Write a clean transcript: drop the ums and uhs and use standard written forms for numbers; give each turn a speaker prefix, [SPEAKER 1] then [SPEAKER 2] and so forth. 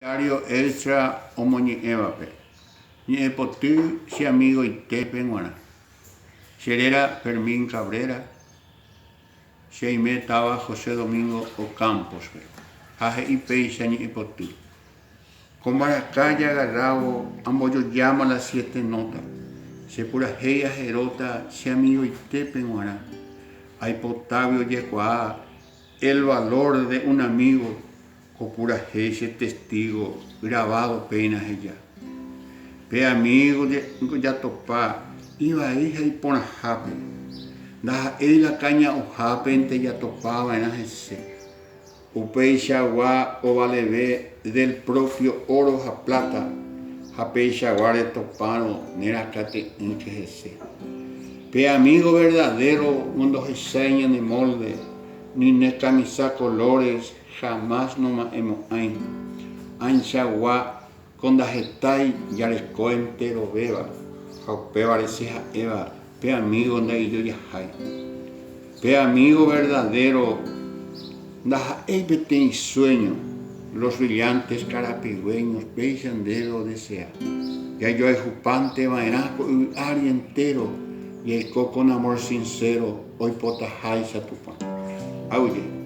[SPEAKER 1] Diario extra Omoñe'ẽvape. Ñe'ẽpoty che amigo itépe g̃uarã. Cherera Fermín Cabrera. Cheime táva José Domingo Ocampospe. Ha he'ipéicha ñe'ẽpoty. Con Maracaya agarrado amboyojama las 7 notas. Se purahéi aheróta che amigo itépe g̃uarã. Aipotávo ojekuaa el valor de un amigo. Kopurahéi che testigo gravado péina heja. Pe amigo jatopa ivai ha iporãhápe. Ndaha'éi la kaña'õhápente jatopava'erã hese. Upeichagua ovaleve del propio oro ha plata. Ha peichagua retopárõ nerakate'ỹke hese. Pe amigo verdadero mondohechái ñane molde, ni ne camisa colores, jamás noma'ẽmo'ãi. Anchagua con ndahetái jareko entero véva. Ha upévare che ha'éva pe amigo ndaijojahái. Pe amigo verdadero ndaha'éi peteĩ sueño, los brillantes carapigüeños péicha ndéve odesea. Jajoahupánteva'erã ko yvy ári entero yaiko con amor sincero oipotaháicha tupã. Auye.